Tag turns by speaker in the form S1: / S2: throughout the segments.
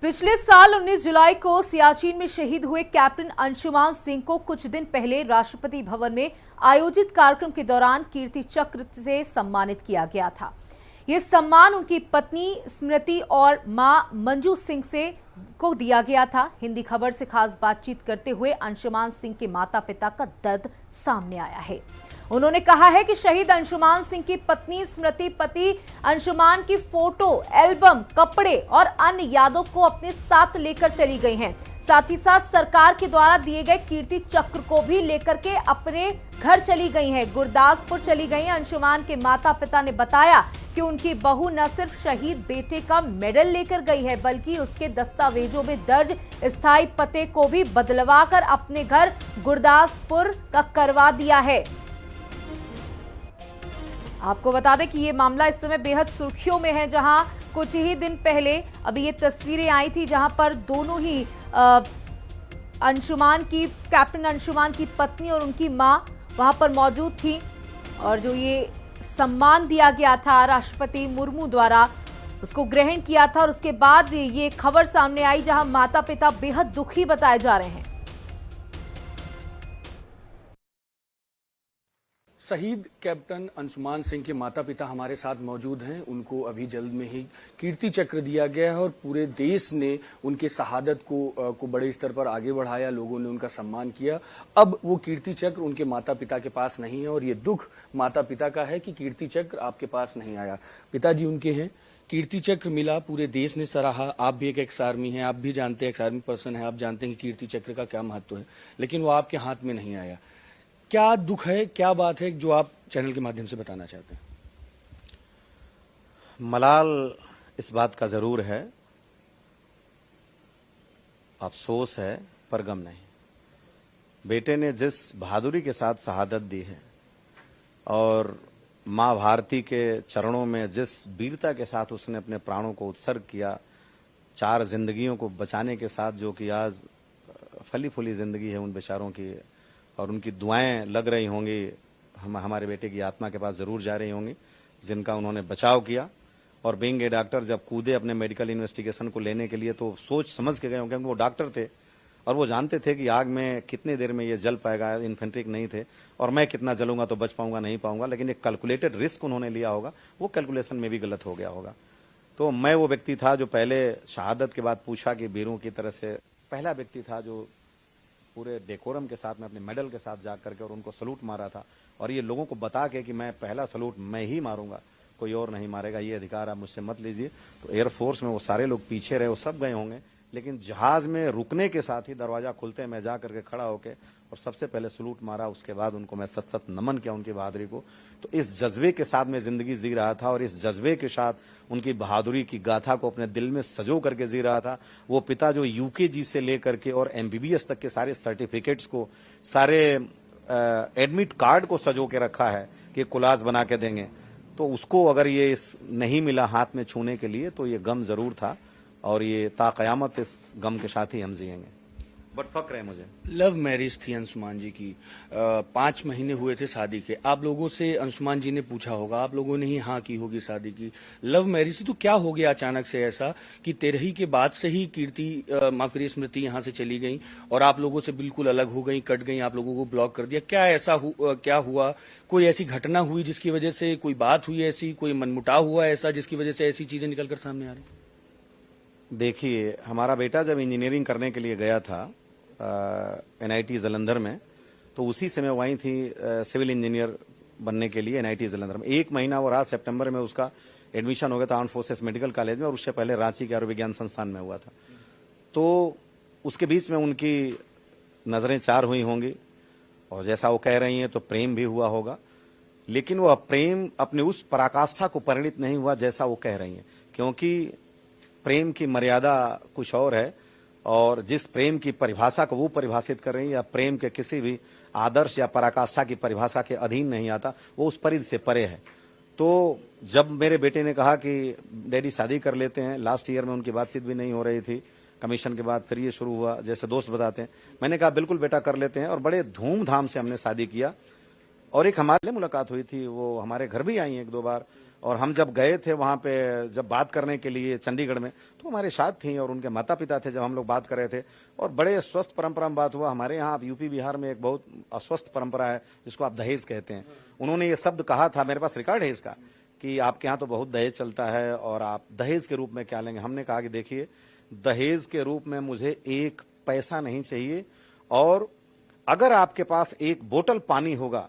S1: पिछले साल 19 जुलाई को सियाचिन में शहीद हुए कैप्टन अंशुमान सिंह को कुछ दिन पहले राष्ट्रपति भवन में आयोजित कार्यक्रम के दौरान कीर्ति चक्र से सम्मानित किया गया था। यह सम्मान उनकी पत्नी स्मृति और मां मंजू सिंह को दिया गया था। हिंदी खबर से खास बातचीत करते हुए अंशुमान सिंह के माता पिता का दर्द सामने आया है। उन्होंने कहा है कि शहीद अंशुमान सिंह की पत्नी स्मृति पति अंशुमान की फोटो, एल्बम, कपड़े और अन्य यादों को अपने साथ लेकर चली गई हैं। साथ ही साथ सरकार के द्वारा दिए गए कीर्ति चक्र को भी लेकर के अपने घर चली गई हैं। गुरदासपुर चली गई अंशुमान के माता पिता ने बताया कि उनकी बहू न सिर्फ शहीद बेटे का मेडल लेकर गई है, बल्कि उसके दस्तावेजों में दर्ज स्थायी पते को भी बदलवा कर अपने घर गुरदासपुर का करवा दिया है। आपको बता दें कि ये मामला इस समय बेहद सुर्खियों में है, जहां कुछ ही दिन पहले अभी ये तस्वीरें आई थी जहां पर दोनों ही कैप्टन अंशुमान की पत्नी और उनकी मां वहां पर मौजूद थी और जो ये सम्मान दिया गया था राष्ट्रपति मुर्मू द्वारा, उसको ग्रहण किया था। और उसके बाद ये खबर सामने आई जहां माता पिता बेहद दुखी बताए जा रहे हैं।
S2: शहीद कैप्टन अंशुमान सिंह के माता पिता हमारे साथ मौजूद हैं। उनको अभी जल्द में ही कीर्ति चक्र दिया गया है और पूरे देश ने उनके शहादत को बड़े स्तर पर आगे बढ़ाया। लोगों ने उनका सम्मान किया। अब वो कीर्ति चक्र उनके माता पिता के पास नहीं है और ये दुख माता पिता का है कि कीर्ति चक्र आपके पास नहीं आया। पिताजी उनके हैं, कीर्ति चक्र मिला, पूरे देश ने सराहा। आप भी एक एक्स आर्मी हैं, आप भी जानते हैं, एक्स आर्मी पर्सन है, आप जानते हैं कि कीर्ति चक्र का क्या महत्व है, लेकिन वो आपके हाथ में नहीं आया। क्या दुख है, क्या बात है जो आप चैनल के माध्यम से बताना चाहते हैं?
S3: मलाल इस बात का जरूर है, अफसोस है, पर गम नहीं। बेटे ने जिस बहादुरी के साथ शहादत दी है और मां भारती के चरणों में जिस वीरता के साथ उसने अपने प्राणों को उत्सर्ग किया, 4 जिंदगियों को बचाने के साथ, जो कि आज फली फूली जिंदगी है उन बेचारों की, और उनकी दुआएं लग रही होंगी, हमारे बेटे की आत्मा के पास जरूर जा रही होंगी, जिनका उन्होंने बचाव किया। और बीइंग ए डॉक्टर जब कूदे अपने मेडिकल इन्वेस्टिगेशन को लेने के लिए, तो सोच समझ के गए होंगे, क्योंकि वो डॉक्टर थे और वो जानते थे कि आग में कितनी देर में ये जल पाएगा। इन्फेंट्री नहीं थे और मैं कितना जलूंगा तो बच पाऊंगा नहीं पाऊंगा, लेकिन एक कैलकुलेटेड रिस्क उन्होंने लिया होगा, वो कैलकुलेशन में भी गलत हो गया होगा। तो मैं वो व्यक्ति था जो पहले शहादत के बाद पूछा कि वीरों की तरह से पहला व्यक्ति था जो पूरे डेकोरम के साथ में अपने मेडल के साथ जा करके और उनको सलूट मारा था। और ये लोगों को बता के कि मैं पहला सलूट मैं ही मारूंगा, कोई और नहीं मारेगा, ये अधिकार आप मुझसे मत लीजिए। तो एयरफोर्स में वो सारे लोग पीछे रहे, वो सब गए होंगे, लेकिन जहाज में रुकने के साथ ही दरवाजा खुलते मैं जा करके खड़ा होके और सबसे पहले सलूट मारा। उसके बाद उनको मैं सत नमन किया, उनकी बहादुरी को। तो इस जज्बे के साथ मैं जिंदगी जी रहा था और इस जज्बे के साथ उनकी बहादुरी की गाथा को अपने दिल में सजो करके जी रहा था। वो पिता जो यूकेजी से लेकर के और MBBS तक के सारे सर्टिफिकेट्स को, सारे एडमिट कार्ड को सजो के रखा है कि कोलाज बना के देंगे, तो उसको अगर ये नहीं मिला हाथ में छूने के लिए, तो ये गम जरूर था और ये ता कयामत इस गम के साथ ही हम जिएंगे। बट फक्र है मुझे।
S2: लव मैरिज थी अंशुमान जी की, 5 महीने हुए थे शादी के। आप लोगों से अंशुमान जी ने पूछा होगा, आप लोगों ने ही हाँ की होगी शादी की। लव मैरिज थी, तो क्या हो गया अचानक से ऐसा कि 13 के बाद से ही माफ करिए स्मृति यहाँ से चली गई और आप लोगों से बिल्कुल अलग हो गई, कट गई, आप लोगों को ब्लॉक कर दिया? क्या ऐसा क्या हुआ? कोई ऐसी घटना हुई जिसकी वजह से, कोई बात हुई ऐसी, कोई मनमुटाव हुआ ऐसा जिसकी वजह से ऐसी चीजें निकलकर सामने आ रही?
S3: देखिए, हमारा बेटा जब इंजीनियरिंग करने के लिए गया था NIT जालंधर में, तो उसी समय वहीं थी सिविल इंजीनियर बनने के लिए NIT जालंधर में। 1 महीना वो रहा, सितंबर में उसका एडमिशन हो गया था आर्म्ड फोर्सेस मेडिकल कॉलेज में, और उससे पहले रांची के आयुर्विज्ञान संस्थान में हुआ था। तो उसके बीच में उनकी नजरें 4 हुई होंगी और जैसा वो कह रही हैं तो प्रेम भी हुआ होगा, लेकिन वो प्रेम अपने उस पराकाष्ठा को परिणित नहीं हुआ जैसा वो कह रही हैं, क्योंकि प्रेम की मर्यादा कुछ और है और जिस प्रेम की परिभाषा को वो परिभाषित कर रही है, या प्रेम के किसी भी आदर्श या पराकाष्ठा की परिभाषा के अधीन नहीं आता, वो उस परिधि से परे है। तो जब मेरे बेटे ने कहा कि डैडी शादी कर लेते हैं, लास्ट ईयर में उनकी बातचीत भी नहीं हो रही थी, कमीशन के बाद फिर ये शुरू हुआ, जैसे दोस्त बताते हैं। मैंने कहा बिल्कुल बेटा कर लेते हैं, और बड़े धूमधाम से हमने शादी किया। और एक हमारे लिए मुलाकात हुई थी, वो हमारे घर भी आई 1-2 बार और हम जब गए थे वहां पे जब बात करने के लिए चंडीगढ़ में, तो हमारे साथ थी और उनके माता पिता थे जब हम लोग बात कर रहे थे, और बड़े स्वस्थ परंपरा में बात हुआ। हमारे यहाँ यूपी बिहार में एक बहुत अस्वस्थ परंपरा है जिसको आप दहेज कहते हैं। उन्होंने ये शब्द कहा था, मेरे पास रिकॉर्ड है इसका, कि आपके यहाँ तो बहुत दहेज चलता है और आप दहेज के रूप में क्या लेंगे। हमने कहा कि देखिए, दहेज के रूप में मुझे एक पैसा नहीं चाहिए, और अगर आपके पास एक बोतल पानी होगा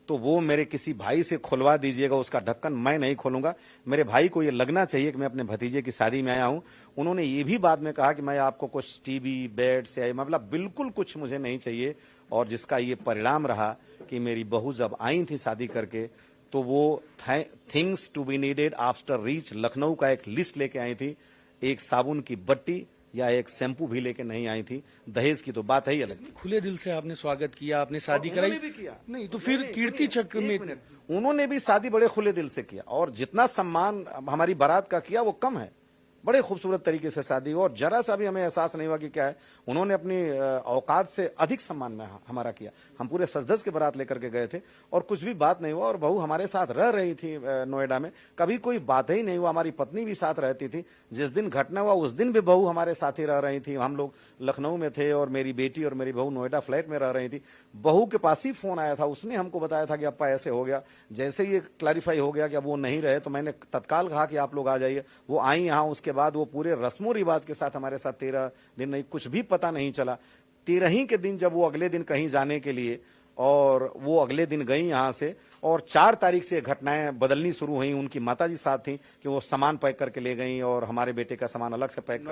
S3: तो वो मेरे किसी भाई से खुलवा दीजिएगा, उसका ढक्कन मैं नहीं खोलूंगा। मेरे भाई को ये लगना चाहिए कि मैं अपने भतीजे की शादी में आया हूं। उन्होंने ये भी बाद में कहा कि मैं आपको कुछ टीवी बेड से, मतलब बिल्कुल कुछ मुझे नहीं चाहिए। और जिसका ये परिणाम रहा कि मेरी बहू जब आई थी शादी करके, तो वो things to be needed after reach Lucknow का एक लिस्ट लेके आई थी। एक साबुन की बट्टी या एक शैम्पू भी लेके नहीं आई थी। दहेज की तो बात है ही अलग।
S2: खुले दिल से आपने स्वागत किया, आपने शादी कराई
S3: भी किया।
S2: नहीं तो फिर कीर्ति चक्र में
S3: उन्होंने भी शादी बड़े खुले दिल से किया, और जितना सम्मान हमारी बारात का किया वो कम है। बड़े खूबसूरत तरीके से शादी, और जरा सा भी हमें एहसास नहीं हुआ कि क्या है। उन्होंने अपनी औकात से अधिक सम्मान में हमारा किया। हम पूरे सजधज के बारात लेकर के गए थे और कुछ भी बात नहीं हुआ। और बहू हमारे साथ रह रही थी नोएडा में, कभी कोई बात ही नहीं हुआ। हमारी पत्नी भी साथ रहती थी। जिस दिन घटना हुआ उस दिन भी बहू हमारे साथ ही रह रही थी। हम लोग लखनऊ में थे और मेरी बेटी और मेरी बहू नोएडा फ्लैट में रह रही थी। बहू के पास ही फोन आया था, उसने हमको बताया था कि अप्पा ऐसे हो गया। जैसे ही क्लैरिफाई हो गया कि अब वो नहीं रहे, तो मैंने तत्काल कहा कि आप लोग आ जाइए। वो आई यहाँ। उसके बाद वो पूरे रस्मों रिवाज के साथ हमारे साथ 13 दिन नहीं, कुछ भी पता नहीं चला। 13 के दिन जब वो अगले दिन कहीं जाने के लिए, और वो अगले दिन गई यहां से, और 4 तारीख से घटनाएं बदलनी शुरू हुई। उनकी माताजी साथ थी कि वो सामान पैक करके ले गई, और हमारे बेटे का सामान अलग से पैक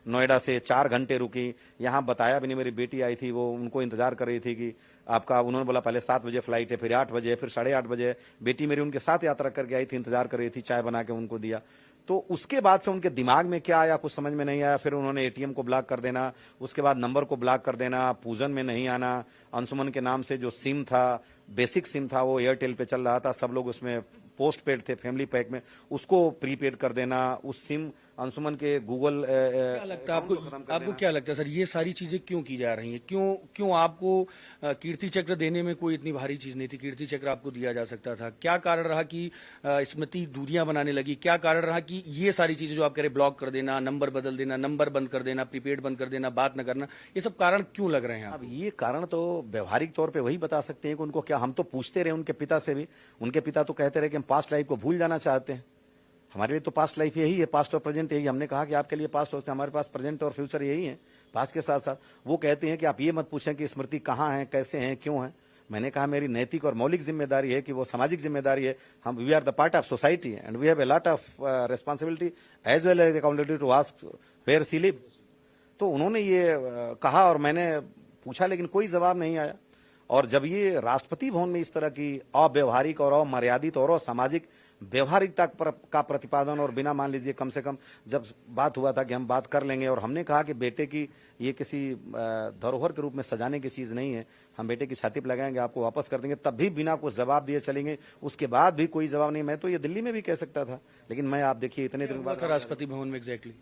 S3: नोएडा से 4 घंटे रुकी। यहाँ बताया भी नहीं। मेरी बेटी आई थी, वो उनको इंतजार कर रही थी कि आपका, उन्होंने बोला पहले 7 बजे फ्लाइट है, फिर 8 बजे, फिर 8:30 बजे। बेटी मेरी उनके साथ यात्रा करके आई थी, इंतजार कर रही थी, चाय बना के उनको दिया। तो उसके बाद से उनके दिमाग में क्या आया कुछ समझ में नहीं आया। फिर उन्होंने एटीएम को ब्लॉक कर देना, उसके बाद नंबर को ब्लॉक कर देना, पूजन में नहीं आना। अंशुमन के नाम से जो सिम था, बेसिक सिम था, वो एयरटेल पे चल रहा था। सब लोग उसमें पोस्ट पेड थे, फैमिली पैक में, उसको प्रीपेड कर देना। उस सिम अंशुमन के गूगल
S2: क्या लगता है आपको क्या लगता है सर, ये सारी चीजें क्यों की जा रही हैं? क्यों आपको कीर्ति चक्र देने में कोई इतनी भारी चीज नहीं थी? कीर्ति चक्र आपको दिया जा सकता था। क्या कारण रहा कि स्मृति दूरियां बनाने लगी? क्या कारण रहा कि ये सारी चीजें जो आप कह रहे, ब्लॉक कर देना, नंबर बदल देना, नंबर बंद कर देना, प्रीपेड बंद कर देना, बात न करना, ये सब कारण क्यों लग रहे हैं?
S3: अब ये कारण तो व्यवहारिक तौर पे वही बता सकते हैं कि उनको क्या, हम तो पूछते रहे उनके पिता से भी। उनके पिता तो कहते रहे कि हम पास्ट लाइफ को भूल जाना चाहते हैं। हमारे लिए तो पास्ट लाइफ यही है, पास्ट और प्रेजेंट यही। हमने कहा कि आपके लिए पास्ट होता है, हमारे पास प्रेजेंट और फ्यूचर यही है। पास्ट के साथ साथ वो कहते हैं कि आप ये मत पूछें कि स्मृति कहाँ है, कैसे हैं, क्यों है। मैंने कहा मेरी नैतिक और मौलिक जिम्मेदारी है कि वो सामाजिक जिम्मेदारी है। हम we are the part of society and we have a lot of responsibility as well as accountability to ask where she live. तो उन्होंने ये कहा और मैंने पूछा, लेकिन कोई जवाब नहीं आया। और जब ये राष्ट्रपति भवन में इस तरह की अव्यवहारिक और अमर्यादित और असामाजिक व्यवहारिकता का प्रतिपादन, और बिना मान लीजिए कम से कम जब बात हुआ था कि हम बात कर लेंगे, और हमने कहा कि बेटे की ये किसी धरोहर के रूप में सजाने की चीज नहीं है, हम बेटे की छाती पर लगाएंगे, आपको वापस कर देंगे, तब भी बिना कुछ जवाब दिए चलेंगे। उसके बाद भी कोई जवाब नहीं। मैं तो ये दिल्ली में भी कह सकता था, लेकिन मैं, आप देखिए, इतने दिन बाद
S2: राष्ट्रपति भवन में एग्जैक्टली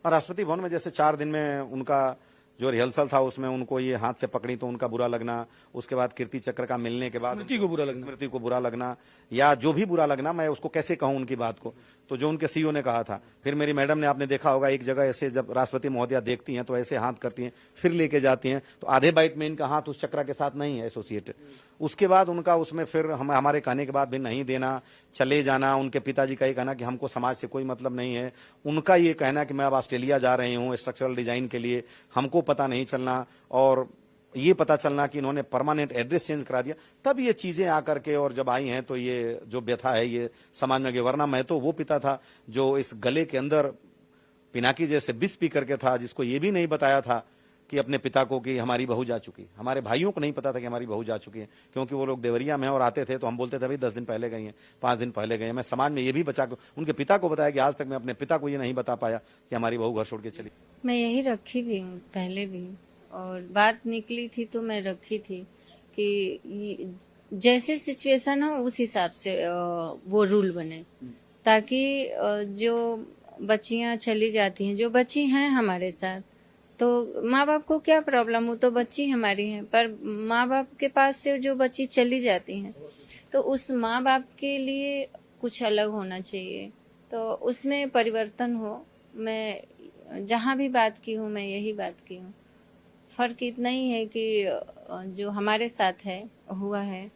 S3: राष्ट्रपति भवन में जैसे 4 दिन में उनका जो रिहर्सल था उसमें उनको ये हाथ से पकड़ी तो उनका बुरा लगना, उसके बाद कीर्ति चक्र का मिलने के बाद स्मृति को बुरा लगना, या जो भी बुरा लगना, मैं उसको कैसे कहूं उनकी बात को। तो जो उनके सीईओ ने कहा था, फिर मेरी मैडम ने, आपने देखा होगा एक जगह ऐसे जब राष्ट्रपति महोदया देखती हैं तो ऐसे हाथ करती हैं, फिर लेके जाती हैं, तो आधे बाइट में इनका हाथ उस चक्र के साथ नहीं है एसोसिएटेड। उसके बाद उनका उसमें फिर हमारे कहने के बाद भी नहीं देना, चले जाना। उनके पिताजी का ये कहना कि हमको समाज से कोई मतलब नहीं है। उनका ये कहना कि मैं अब ऑस्ट्रेलिया जा रही हूँ स्ट्रक्चरल डिजाइन के लिए, हमको पता नहीं चलना, और ये पता चलना कि इन्होंने परमानेंट एड्रेस चेंज करा दिया। तब ये चीजें आकर के, और जब आई हैं तो ये जो व्यथा है ये समाज में गई। वरना मैं तो वो पिता था जो इस गले के अंदर पिनाकी जैसे विष पी करके था, जिसको ये भी नहीं बताया था कि अपने पिता को कि हमारी बहू जा चुकी। हमारे भाइयों को नहीं पता था कि हमारी बहू जा चुकी है, क्योंकि वो लोग देवरिया में और आते थे तो हम बोलते थे भाई 10 दिन पहले गई हैं, 5 दिन पहले गई हैं। मैं समाज में ये भी बचा, उनके पिता को बताया कि आज तक मैं अपने पिता को ये नहीं बता पाया कि हमारी बहू घर छोड़ के चली।
S4: मैं यही रखी भी हूँ पहले भी, और बात निकली थी तो मैं रखी थी कि जैसे सिचुएशन हो उस हिसाब से वो रूल बने, ताकि जो बच्चियां चली जाती हैं, जो बच्ची हैं हमारे साथ, तो माँ बाप को क्या प्रॉब्लम हो, तो बच्ची हमारी है, पर माँ बाप के पास से जो बच्ची चली जाती हैं तो उस माँ बाप के लिए कुछ अलग होना चाहिए, तो उसमें परिवर्तन हो। मैं जहाँ भी बात की हूँ मैं यही बात की हूँ। फर्क इतना ही है कि जो हमारे साथ है हुआ है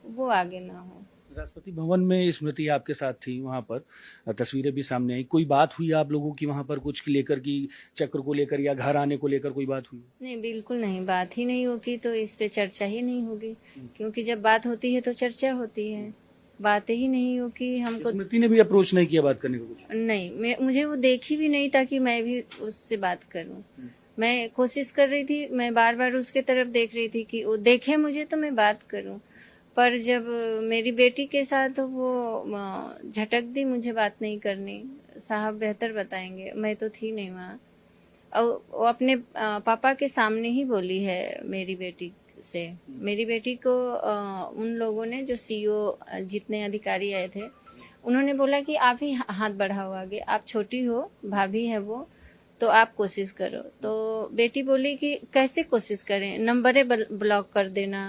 S4: वो आगे ना हो।
S2: राष्ट्रपति भवन में स्मृति आपके साथ थी, वहां पर तस्वीरें भी सामने आई। कोई बात हुई आप लोगों की वहां पर कुछ लेकर की चक्र को लेकर या घर आने को लेकर कोई बात हुई?
S4: नहीं, बिल्कुल नहीं, बात ही नहीं होगी तो इस पे चर्चा ही नहीं होगी, क्योंकि जब बात होती है तो चर्चा होती है। बात ही नहीं होगी हमको।
S2: स्मृति ने भी अप्रोच नहीं किया बात करने को कुछ?
S4: नहीं, मुझे वो देखी भी नहीं ताकि मैं भी उससे बात करूं। मैं कोशिश कर रही थी, मैं बार बार उसके तरफ देख रही थी कि वो देखे मुझे तो मैं बात करूं, पर जब मेरी बेटी के साथ वो झटक दी मुझे बात नहीं करनी। साहब बेहतर बताएंगे, मैं तो थी नहीं वहाँ। और वो अपने पापा के सामने ही बोली है मेरी बेटी से। मेरी बेटी को उन लोगों ने, जो सीईओ जितने अधिकारी आए थे, उन्होंने बोला कि आप ही हाथ बढ़ाओ आगे, आप छोटी हो, भाभी है वो, तो आप कोशिश करो। तो बेटी बोली कि कैसे कोशिश करें, नंबरें ब्लॉक कर देना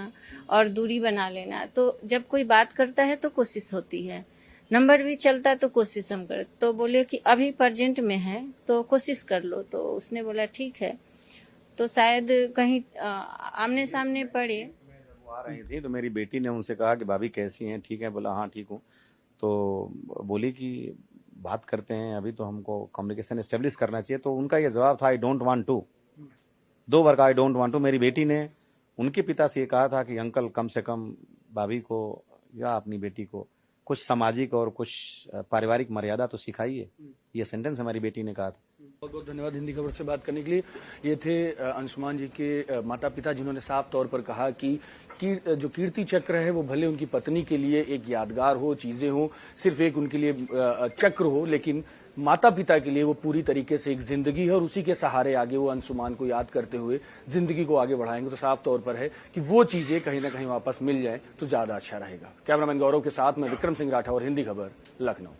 S4: और दूरी बना लेना। तो जब कोई बात करता है तो कोशिश होती है, नंबर भी चलता तो कोशिश हम कर। तो बोले कि अभी प्रेजेंट में है तो कोशिश कर लो। तो उसने बोला ठीक है। तो शायद कहीं आमने सामने पड़े।
S3: वो आ रही थी तो मेरी बेटी ने उनसे कहा कि भाभी कैसी हैं, ठीक है? बोला हाँ ठीक हूँ। तो बोली कि बात करते हैं, अभी तो हमको कम्युनिकेशन एस्टेब्लिश करना चाहिए। तो उनका ये जवाब था आई डोंट वांट टू। 2 बार का आई डोंट वांट टू। मेरी बेटी ने उनके पिता से ये कहा था कि अंकल कम से कम भाभी को या अपनी बेटी को कुछ सामाजिक और कुछ पारिवारिक मर्यादा तो सिखाइए। ये सेंटेंस हमारी बेटी ने कहा था।
S2: बहुत बहुत धन्यवाद हिंदी खबर से बात करने के लिए। ये थे अंशुमान जी के माता पिता, जिन्होंने साफ तौर पर कहा कि जो कीर्ति चक्र है वो भले उनकी पत्नी के लिए एक यादगार हो, चीजें हो, सिर्फ एक उनके लिए चक्र हो, लेकिन माता पिता के लिए वो पूरी तरीके से एक जिंदगी है और उसी के सहारे आगे वो अंशुमान को याद करते हुए जिंदगी को आगे बढ़ाएंगे। तो साफ तौर पर है कि वो चीजें कहीं ना कहीं वापस मिल जाए तो ज्यादा अच्छा रहेगा। कैमरामैन गौरव के साथ मैं विक्रम सिंह राठौर, हिंदी खबर, लखनऊ।